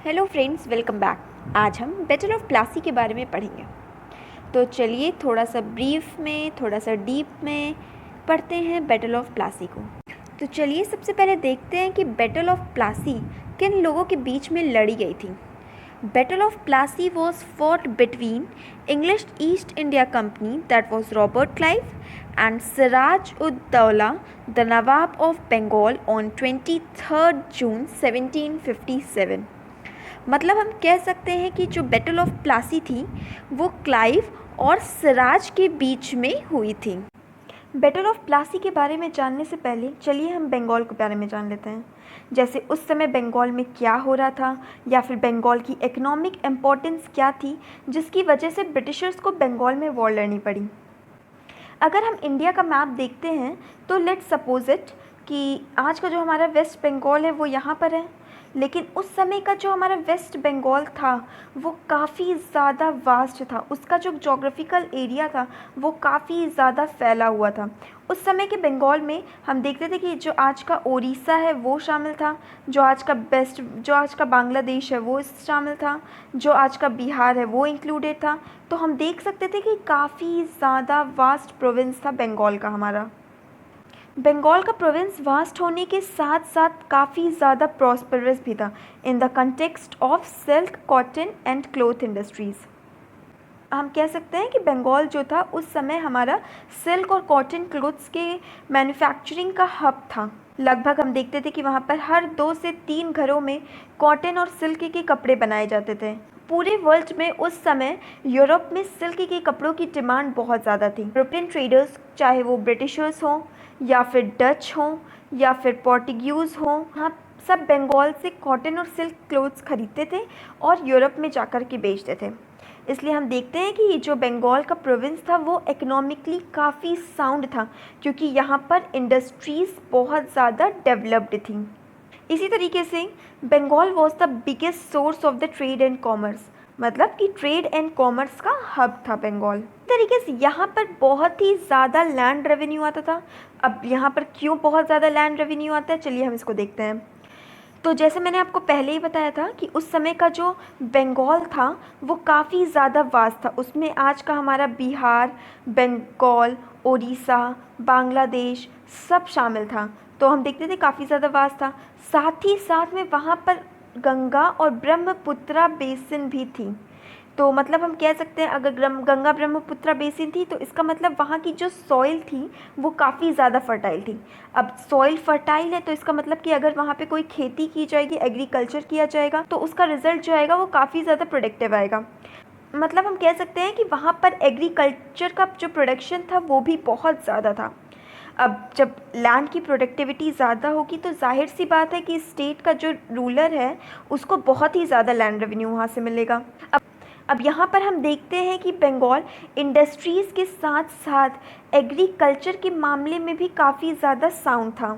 Hello friends, welcome back. आज हम battle of Plassey के बारे में पढ़ेंगे। तो चलिए थोड़ा सा ब्रीफ में, थोड़ा सा डीप में पढ़ते हैं बैटल ऑफ प्लासी को। तो चलिए सबसे पहले देखते हैं कि बैटल ऑफ प्लासी किन लोगों के बीच में लड़ी गई थी। Battle of Plassey was fought between English east India company, that was Robert Clive, and Siraj ud Dawla, the Nawab of Bengal, on 23rd June 1757। मतलब हम कह सकते हैं कि जो बैटल ऑफ प्लासी थी वो क्लाइव और सिराज के बीच में हुई थी। बैटल ऑफ प्लासी के बारे में जानने से पहले चलिए हम बंगाल के बारे में जान लेते हैं। जैसे उस समय बंगाल में क्या हो रहा था, या फिर बंगाल की इकोनॉमिक इम्पोर्टेंस क्या थी जिसकी वजह से ब्रिटिशर्स को बंगाल में वॉर लड़नी पड़ी। अगर हम इंडिया का मैप देखते हैं तो लेट्स सपोज इट कि आज का जो हमारा वेस्ट बंगाल है वो यहाँ पर है, लेकिन उस समय का जो हमारा वेस्ट बंगाल था वो काफ़ी ज़्यादा वास्ट था। उसका जो जोग्राफिकल एरिया था वो काफ़ी ज़्यादा फैला हुआ था। उस समय के बंगाल में हम देखते थे कि जो आज का उड़ीसा है वो शामिल था, जो आज का बांग्लादेश है वो शामिल था, जो आज का बिहार है वो इंक्लूडेड था। तो हम देख सकते थे कि काफ़ी ज़्यादा वास्ट प्रोविंस था बंगाल का हमारा। बंगाल का प्रोविंस वास्ट होने के साथ साथ काफ़ी ज़्यादा प्रॉस्परस भी था in the context of silk, cotton and cloth industries. हम कह सकते हैं कि बंगाल जो था उस समय हमारा सिल्क और कॉटन क्लोथ्स के मैन्युफैक्चरिंग का हब था। लगभग हम देखते थे कि वहाँ पर हर 2 से 3 घरों में कॉटन और सिल्क के कपड़े बनाए जाते थे। पूरे वर्ल्ड में उस समय यूरोप में सिल्क के कपड़ों की डिमांड बहुत ज़्यादा थी। यूरोपियन ट्रेडर्स, चाहे वो ब्रिटिशर्स हों या फिर डच हों या फिर पोर्टुगीज़ हों, हाँ, सब बंगाल से कॉटन और सिल्क क्लोथ्स खरीदते थे और यूरोप में जाकर के बेचते थे। इसलिए हम देखते हैं कि जो बंगाल का प्रोविंस था वो इकोनॉमिकली काफ़ी साउंड था, क्योंकि यहाँ पर इंडस्ट्रीज़ बहुत ज़्यादा डेवलप्ड थी। इसी तरीके से Bengal was the biggest source of the trade and commerce, मतलब कि ट्रेड एंड कॉमर्स का हब था बंगाल। इस तरीके से यहाँ पर बहुत ही ज़्यादा लैंड रेवेन्यू आता था। अब यहाँ पर क्यों बहुत ज़्यादा लैंड रेवेन्यू आता है, चलिए हम इसको देखते हैं। तो जैसे मैंने आपको पहले ही बताया था कि उस समय का जो बंगाल था वो काफ़ी ज़्यादा वास्ट था। उसमें आज का हमारा बिहार, बंगाल, उड़ीसा, बांग्लादेश सब शामिल था। तो हम देखते थे काफ़ी ज़्यादा वास्ट था। साथ ही साथ में वहाँ पर गंगा और ब्रह्मपुत्रा बेसिन भी थी। तो मतलब हम कह सकते हैं अगर गंगा ब्रह्मपुत्रा बेसिन थी तो इसका मतलब वहाँ की जो सॉइल थी वो काफ़ी ज़्यादा फर्टाइल थी। अब सॉइल फर्टाइल है तो इसका मतलब कि अगर वहाँ पे कोई खेती की जाएगी, एग्रीकल्चर किया जाएगा, तो उसका रिजल्ट जो आएगा वो काफ़ी ज़्यादा प्रोडक्टिव आएगा। मतलब हम कह सकते हैं कि वहाँ पर एग्रीकल्चर का जो प्रोडक्शन था वो भी बहुत ज़्यादा था। अब जब लैंड की प्रोडक्टिविटी ज़्यादा होगी तो जाहिर सी बात है कि स्टेट का जो रूलर है उसको बहुत ही ज़्यादा लैंड रेवेन्यू वहाँ से मिलेगा। अब यहाँ पर हम देखते हैं कि बंगाल इंडस्ट्रीज़ के साथ साथ एग्रीकल्चर के मामले में भी काफ़ी ज़्यादा साउंड था।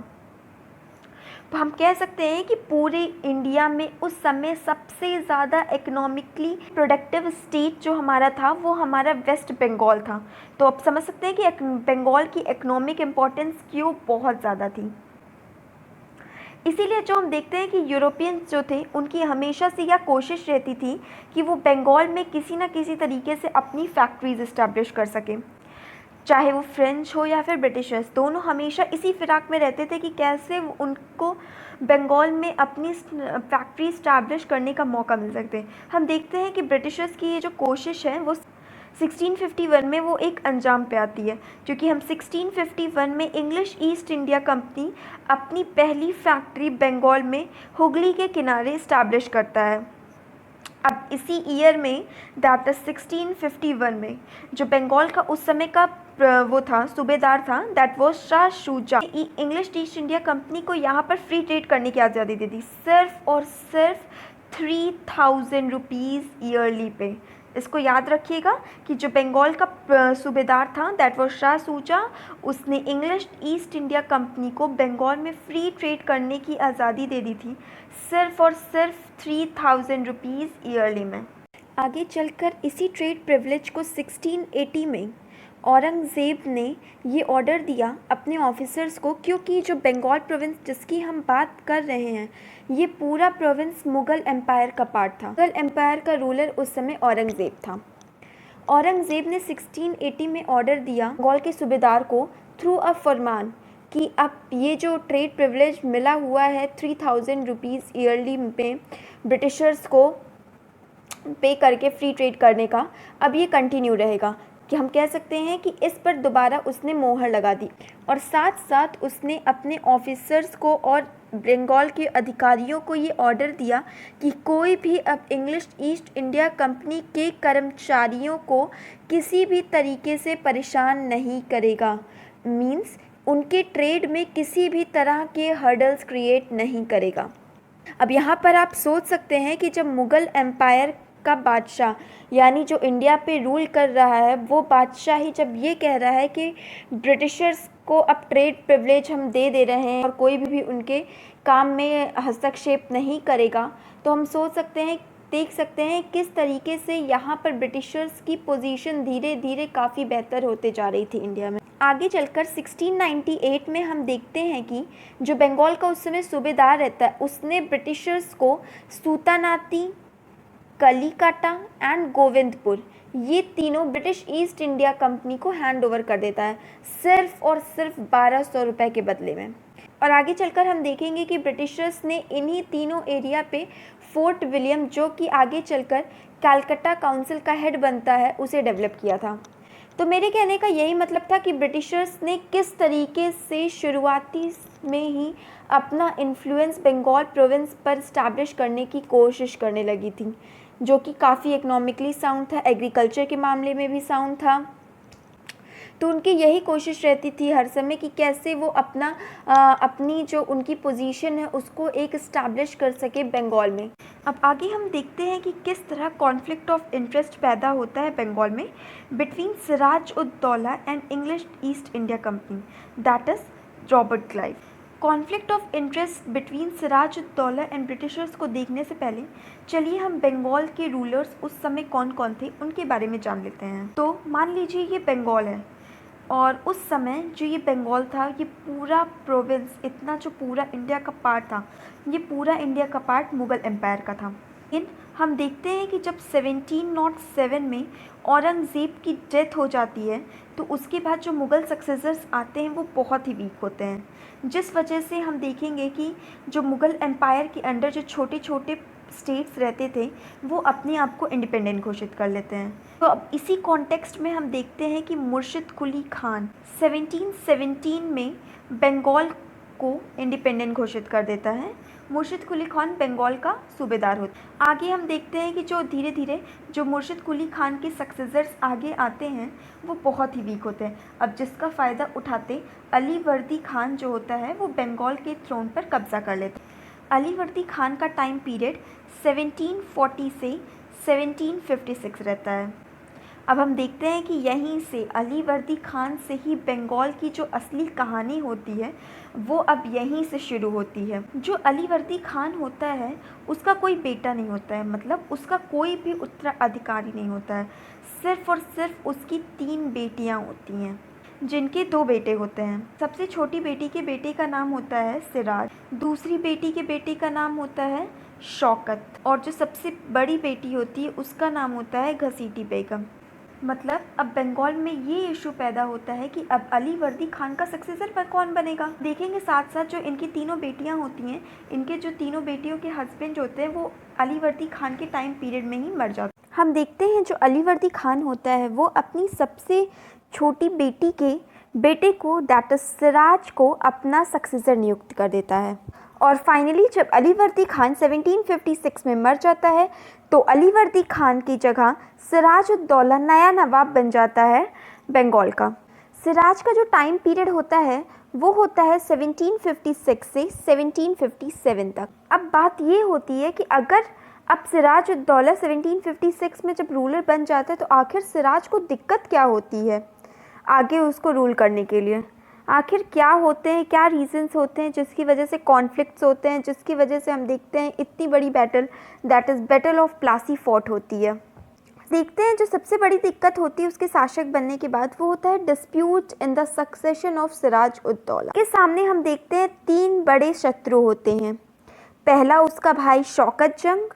तो हम कह सकते हैं कि पूरे इंडिया में उस समय सबसे ज़्यादा इकोनॉमिकली प्रोडक्टिव स्टेट जो हमारा था वो हमारा वेस्ट बंगाल था। तो आप समझ सकते हैं कि बंगाल की इकोनॉमिक इम्पोर्टेंस क्यों बहुत ज़्यादा थी। इसीलिए जो हम देखते हैं कि यूरोपियंस जो थे उनकी हमेशा से यह कोशिश रहती थी कि वो बंगाल में किसी न किसी तरीके से अपनी फैक्ट्रीज इस्टेब्लिश कर सकें। चाहे वो फ्रेंच हो या फिर ब्रिटिशर्स, दोनों हमेशा इसी फिराक में रहते थे कि कैसे उनको बंगाल में अपनी फैक्ट्री इस्टेब्लिश करने का मौका मिल सकते। हम देखते हैं कि ब्रिटिशर्स की ये जो कोशिश है वो 1651 में वो एक अंजाम पे आती है, क्योंकि हम 1651 में इंग्लिश ईस्ट इंडिया कंपनी अपनी पहली फैक्ट्री बंगाल में हुगली के किनारे इस्टेब्लिश करता है। अब इसी ईयर में, दैट इज 1651 में, जो बंगाल का उस समय का वो था सूबेदार था, that was Shah Shuja, English east India company को यहाँ पर फ्री ट्रेड करने की आज़ादी दे दी, सिर्फ और सिर्फ 3000 रुपीज़ ईयरली पे। इसको याद रखिएगा कि जो बंगाल का सूबेदार था दैट वॉज शाह शुजा, उसने इंग्लिश ईस्ट इंडिया कंपनी को बंगाल में फ्री ट्रेड करने की आज़ादी दे दी थी, सिर्फ और सिर्फ 3000 रुपीज़ ईयरली में। आगे चलकर इसी ट्रेड प्रिविलेज को 1680 में औरंगज़ेब ने ये ऑर्डर दिया अपने ऑफिसर्स को, क्योंकि जो बंगाल प्रोविंस जिसकी हम बात कर रहे हैं, ये पूरा प्रोविंस मुग़ल एम्पायर का पार्ट था। मुग़ल एम्पायर का रूलर उस समय औरंगज़ेब था। औरंगज़ेब ने 1680 में ऑर्डर दिया बंगाल के सूबेदार को थ्रू अ फरमान कि अब ये जो ट्रेड प्रिविलेज मिला हुआ है 3000 रुपीज़ ईयरली में ब्रिटिशर्स को पे करके फ्री ट्रेड करने का, अब ये कंटिन्यू रहेगा। कि हम कह सकते हैं कि इस पर दोबारा उसने मोहर लगा दी और साथ साथ उसने अपने ऑफिसर्स को और बंगाल के अधिकारियों को ये ऑर्डर दिया कि कोई भी अब इंग्लिश ईस्ट इंडिया कंपनी के कर्मचारियों को किसी भी तरीके से परेशान नहीं करेगा। मीन्स उनके ट्रेड में किसी भी तरह के हर्डल्स क्रिएट नहीं करेगा। अब यहाँ पर आप सोच सकते हैं कि जब मुग़ल एम्पायर का बादशाह यानी जो इंडिया पे रूल कर रहा है, वो बादशाह ही जब ये कह रहा है कि ब्रिटिशर्स को अब ट्रेड प्रिविलेज हम दे रहे हैं और कोई भी उनके काम में हस्तक्षेप नहीं करेगा, तो हम सोच सकते हैं, देख सकते हैं किस तरीके से यहाँ पर ब्रिटिशर्स की पोजीशन धीरे धीरे काफ़ी बेहतर होते जा रही थी इंडिया में। आगे चलकर 1698 में हम देखते हैं कि जो बंगाल का उस समय सूबेदार रहता है, उसने ब्रिटिशर्स को सूतानाती, कलिकटा एंड गोविंदपुर, ये तीनों ब्रिटिश ईस्ट इंडिया कंपनी को हैंड ओवर कर देता है सिर्फ और सिर्फ 1200 रुपये के बदले में। और आगे चलकर हम देखेंगे कि ब्रिटिशर्स ने इन्हीं तीनों एरिया पे फोर्ट विलियम, जो कि आगे चलकर कलकत्ता काउंसिल का हेड बनता है, उसे डेवलप किया था। तो मेरे कहने का यही मतलब था कि ब्रिटिशर्स ने किस तरीके से शुरुआती में ही अपना इन्फ्लुएंस बंगाल प्रोविंस पर इस्टेब्लिश करने की कोशिश करने लगी थी, जो कि काफ़ी इकोनॉमिकली साउंड था, एग्रीकल्चर के मामले में भी साउंड था। तो उनकी यही कोशिश रहती थी हर समय कि कैसे वो अपनी जो उनकी पोजीशन है उसको एक इस्टेब्लिश कर सके बंगाल में। अब आगे हम देखते हैं कि किस तरह कॉन्फ्लिक्ट ऑफ इंटरेस्ट पैदा होता है बंगाल में between Siraj ud Daula and English east India company, that is Robert Clive. Conflict of interest between Siraj ud Daula and Britishers को देखने से पहले चलिए हम बंगाल के रूलर्स उस समय कौन कौन थे उनके बारे में जान लेते हैं। तो मान लीजिए ये बंगाल है और उस समय जो ये बंगाल था, ये पूरा प्रोविंस, इतना जो पूरा इंडिया का पार्ट था, ये पूरा इंडिया का पार्ट मुग़ल एम्पायर का था। लेकिन हम देखते हैं कि जब 1707 में औरंगज़ेब की डेथ हो जाती है, तो उसके बाद जो मुग़ल सक्सेसर्स आते हैं वो बहुत ही वीक होते हैं, जिस वजह से हम देखेंगे कि जो मुग़ल एम्पायर के अंडर जो छोटे छोटे स्टेट्स रहते थे वो अपने आप को इंडिपेंडेंट घोषित कर लेते हैं। तो अब इसी कॉन्टेक्स्ट में हम देखते हैं कि मुर्शिद कुली खान 1717 में बंगाल को इंडिपेंडेंट घोषित कर देता है। मुर्शिद कुली खान बंगाल का सूबेदार होता है। आगे हम देखते हैं कि जो धीरे धीरे जो मुर्शिद कुली खान के सक्सेसर्स आगे आते हैं वो बहुत ही वीक होते हैं। अब जिसका फ़ायदा उठाते अली वर्दी खान जो होता है वो बंगाल के थ्रोन पर कब्जा कर लेते हैं। अली वर्दी खान का टाइम पीरियड 1740 से 1756 रहता है। अब हम देखते हैं कि यहीं से अली वर्दी खान से ही बंगाल की जो असली कहानी होती है वो अब यहीं से शुरू होती है। जो अली वर्दी खान होता है उसका कोई बेटा नहीं होता है, मतलब उसका कोई भी उत्तराधिकारी नहीं होता है, सिर्फ़ और सिर्फ उसकी 3 बेटियां होती हैं, जिनके 2 बेटे होते हैं। सबसे छोटी बेटी के बेटे का नाम होता है सिराज, दूसरी बेटी के बेटे का नाम होता है शौकत, और जो सबसे बड़ी बेटी होती है उसका नाम होता है घसीटी बेगम। मतलब अब बंगाल में ये इशू पैदा होता है कि अब अली वर्दी खान का सक्सेसर पर कौन बनेगा। देखेंगे साथ साथ जो इनकी 3 बेटियां होती हैं, इनके जो 3 बेटियों के हस्बैंड होते हैं वो अली वर्दी खान के टाइम पीरियड में ही मर जाते हैं। हम देखते हैं जो अली वर्दी खान होता है वो अपनी सबसे छोटी बेटी के बेटे को, दैट इज सिराज को, अपना सक्सेसर नियुक्त कर देता है। और फाइनली जब अली वर्दी खान 1756 में मर जाता है तो अली वर्दी खान की जगह सिराज उद दौला नया नवाब बन जाता है बंगाल का। सिराज का जो टाइम पीरियड होता है वो होता है 1756 से 1757 तक। अब बात ये होती है कि अगर अब सिराज उद दौला 1756 में जब रूलर बन जाता है तो आखिर सिराज को दिक्कत क्या होती है आगे उसको रूल करने के लिए। आखिर क्या होते हैं, क्या रीजंस होते हैं जिसकी वजह से कॉन्फ्लिक्ट्स होते हैं, जिसकी वजह से हम देखते हैं इतनी बड़ी battle, that is battle of Plassey fought होती है। देखते हैं जो सबसे बड़ी दिक्कत होती है उसके शासक बनने के बाद, वो होता है dispute in the succession of Siraj ud Daula. के सामने हम देखते हैं 3 बड़े शत्रु होते हैं। पहला उसका भाई शौकत जंग,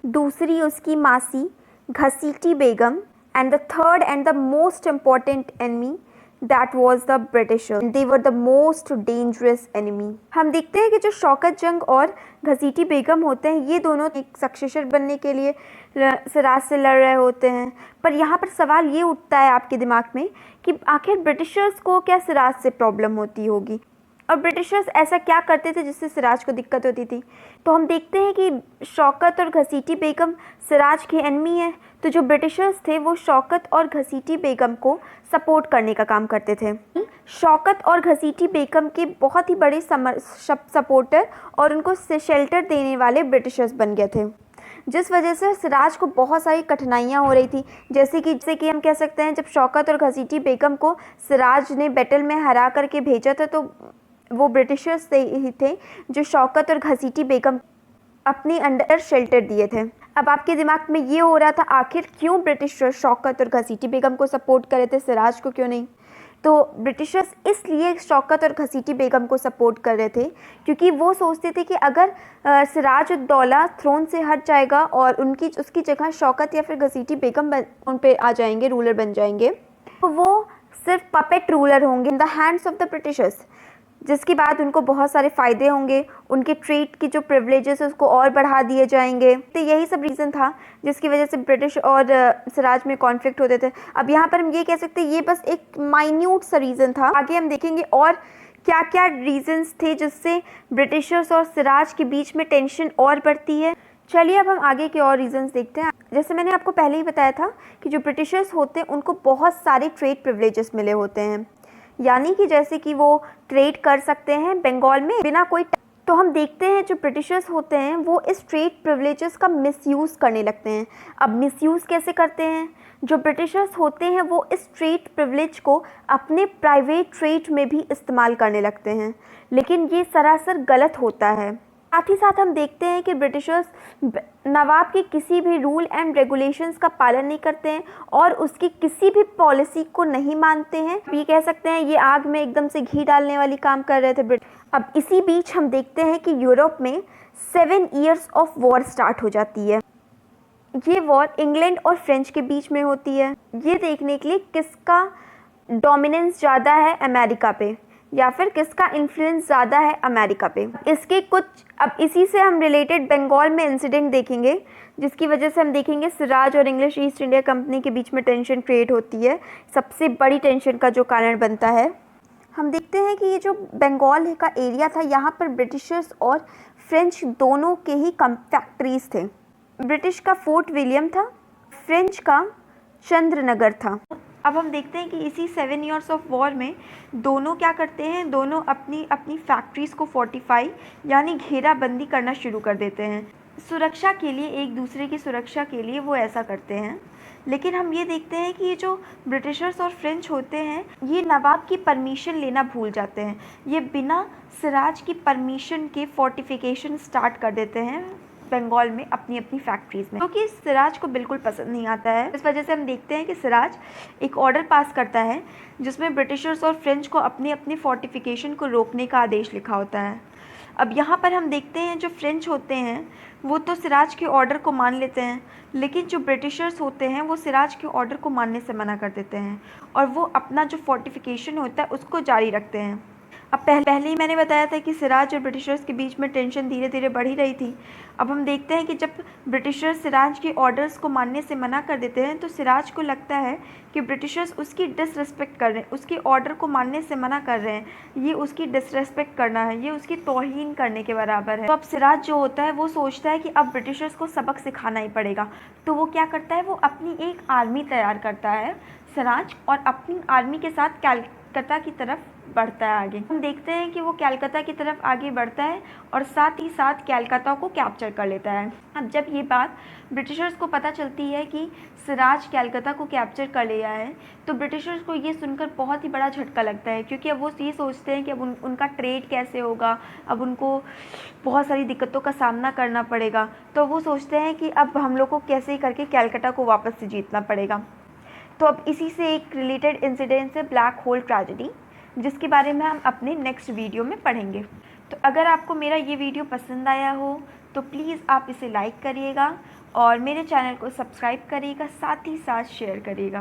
दूसरी उसकी मासी Ghaseti Begum, and the third and the most important enemy that was the Britishers. They were the most dangerous enemy. हम देखते हैं कि जो शौकत जंग और घसीटी बेगम होते हैं, ये दोनों एक सक्सेसर बनने के लिए सिराज से लड़ रहे होते हैं। पर यहाँ पर सवाल ये उठता है आपके दिमाग में कि आखिर ब्रिटिशर्स को क्या सिराज से प्रॉब्लम होती होगी, और ब्रिटिशर्स ऐसा क्या करते थे जिससे सिराज को दिक्कत होती थी। तो हम देखते हैं कि शौकत और घसीटी बेगम सिराज के एनिमी हैं, तो जो ब्रिटिशर्स थे वो शौकत और घसीटी बेगम को सपोर्ट करने का काम करते थे। शौकत और घसीटी बेगम के बहुत ही बड़े सपोर्टर और उनको शेल्टर देने वाले ब्रिटिशर्स बन गए थे, जिस वजह से सिराज को बहुत सारी कठिनाइयाँ हो रही थी। जैसे कि हम कह सकते हैं, जब शौकत और घसीटी बेगम को सिराज ने बैटल में हरा करके भेजा था, तो वो ब्रिटिशर्स ही थे जो शौकत और घसीटी बेगम अपने अंडर शेल्टर दिए थे। अब आपके दिमाग में ये हो रहा था, आखिर क्यों ब्रिटिशर्स शौकत और घसीटी बेगम को सपोर्ट करे थे, सिराज को क्यों नहीं? तो ब्रिटिशर्स इसलिए शौकत और घसीटी बेगम को सपोर्ट कर रहे थे क्योंकि वो सोचते थे कि अगर सिराज उद दौला थ्रोन से हट जाएगा और उसकी जगह शौकत या फिर घसीटी बेगम उन पे आ जाएंगे, रूलर बन जाएंगे, तो वो सिर्फ पपेट रूलर होंगे in the hands of the Britishers, जिसके बाद उनको बहुत सारे फ़ायदे होंगे, उनके ट्रेड की जो प्रिविलेजेस है उसको और बढ़ा दिए जाएंगे। तो यही सब रीज़न था जिसकी वजह से ब्रिटिश और सिराज में कॉन्फ्लिक्ट होते थे। अब यहाँ पर हम ये कह सकते हैं ये बस एक माइन्यूट सा रीज़न था। आगे हम देखेंगे और क्या क्या रीज़न्स थे जिससे ब्रिटिशर्स और सिराज के बीच में टेंशन और बढ़ती है। चलिए अब हम आगे के और रीज़न्स देखते हैं। जैसे मैंने आपको पहले ही बताया था कि जो ब्रिटिशर्स होते हैं उनको बहुत सारे ट्रेड प्रिविलेजेस मिले होते हैं, यानी कि जैसे कि वो ट्रेड कर सकते हैं बंगाल में बिना कोई। तो हम देखते हैं जो ब्रिटिशर्स होते हैं वो इस ट्रेड प्रिविलेजेस का मिसयूज़ करने लगते हैं। अब मिसयूज़ कैसे करते हैं? जो ब्रिटिशर्स होते हैं वो इस ट्रेड प्रिविलेज को अपने प्राइवेट ट्रेड में भी इस्तेमाल करने लगते हैं, लेकिन ये सरासर गलत होता है। साथ ही साथ हम देखते हैं कि ब्रिटिशर्स नवाब के किसी भी रूल एंड रेगुलेशंस का पालन नहीं करते हैं और उसकी किसी भी पॉलिसी को नहीं मानते हैं। ये कह सकते हैं ये आग में एकदम से घी डालने वाली काम कर रहे थे। अब इसी बीच हम देखते हैं कि यूरोप में 7 ईयर्स ऑफ वॉर स्टार्ट हो जाती है। ये वॉर इंग्लैंड और फ्रेंच के बीच में होती है, ये देखने के लिए किसका डोमिनेंस ज़्यादा है अमेरिका पे या फिर किसका इन्फ्लुएंस ज़्यादा है अमेरिका पे। इसके कुछ अब इसी से हम रिलेटेड बंगाल में इंसिडेंट देखेंगे, जिसकी वजह से हम देखेंगे सिराज और इंग्लिश ईस्ट इंडिया कंपनी के बीच में टेंशन क्रिएट होती है। सबसे बड़ी टेंशन का जो कारण बनता है, हम देखते हैं कि ये जो बंगाल का एरिया था, यहाँ पर ब्रिटिशर्स और फ्रेंच दोनों के ही फैक्ट्रीज थे। ब्रिटिश का फोर्ट विलियम था, फ्रेंच का चंद्रनगर था। अब हम देखते हैं कि इसी 7 ईयर्स ऑफ वॉर में दोनों क्या करते हैं, दोनों अपनी अपनी फैक्ट्रीज़ को फोर्टिफाई यानी घेराबंदी करना शुरू कर देते हैं। सुरक्षा के लिए, एक दूसरे की सुरक्षा के लिए वो ऐसा करते हैं। लेकिन हम ये देखते हैं कि ये जो ब्रिटिशर्स और फ्रेंच होते हैं ये नवाब की परमिशन लेना भूल जाते हैं। ये बिना सिराज की परमिशन के फोर्टिफिकेशन स्टार्ट कर देते हैं बंगाल में अपनी अपनी फैक्ट्रीज़ में, क्योंकि सिराज को बिल्कुल पसंद नहीं आता है। इस वजह से हम देखते हैं कि सिराज एक ऑर्डर पास करता है जिसमें ब्रिटिशर्स और फ्रेंच को अपनी अपनी फोर्टिफिकेशन को रोकने का आदेश लिखा होता है। अब यहाँ पर हम देखते हैं जो फ्रेंच होते हैं वो तो सिराज के ऑर्डर को मान लेते हैं, लेकिन जो ब्रिटिशर्स होते हैं वो सिराज के ऑर्डर को मानने से मना कर देते हैं और वो अपना जो फोर्टिफिकेशन होता है उसको जारी रखते हैं। अब पहले ही मैंने बताया था कि सिराज और ब्रिटिशर्स के बीच में टेंशन धीरे धीरे बढ़ ही रही थी। अब हम देखते हैं कि जब ब्रिटिशर्स सिराज के ऑर्डर्स को मानने से मना कर देते हैं तो सिराज को लगता है कि ब्रिटिशर्स उसकी डिसरिस्पेक्ट कर रहे हैं, उसके ऑर्डर को मानने से मना कर रहे हैं, ये उसकी डिसरिस्पेक्ट करना है, ये उसकी तौहीन करने के बराबर है। तो अब सिराज जो होता है वो सोचता है कि अब ब्रिटिशर्स को सबक सिखाना ही पड़ेगा। तो वो क्या करता है, वो अपनी एक आर्मी तैयार करता है सिराज, और अपनी आर्मी के साथ कलकत्ता की तरफ बढ़ता है आगे। हम देखते हैं कि वो कलकत्ता की तरफ आगे बढ़ता है और साथ ही साथ कलकत्ता को कैप्चर कर लेता है। अब जब ये बात ब्रिटिशर्स को पता चलती है कि सिराज कलकत्ता को कैप्चर कर लिया है, तो ब्रिटिशर्स को ये सुनकर बहुत ही बड़ा झटका लगता है, क्योंकि अब वो ये सोचते हैं कि अब उनका ट्रेड कैसे होगा, अब उनको बहुत सारी दिक्कतों का सामना करना पड़ेगा। तो वो सोचते हैं कि अब हम लोग को कैसे करके कलकत्ता को वापस से जीतना पड़ेगा। तो अब इसी से एक रिलेटेड इंसिडेंट है ब्लैक होल ट्रेजेडी, जिसके बारे में हम अपने नेक्स्ट वीडियो में पढ़ेंगे। तो अगर आपको मेरा ये वीडियो पसंद आया हो तो प्लीज़ आप इसे लाइक करिएगा और मेरे चैनल को सब्सक्राइब करिएगा, साथ ही साथ शेयर करिएगा।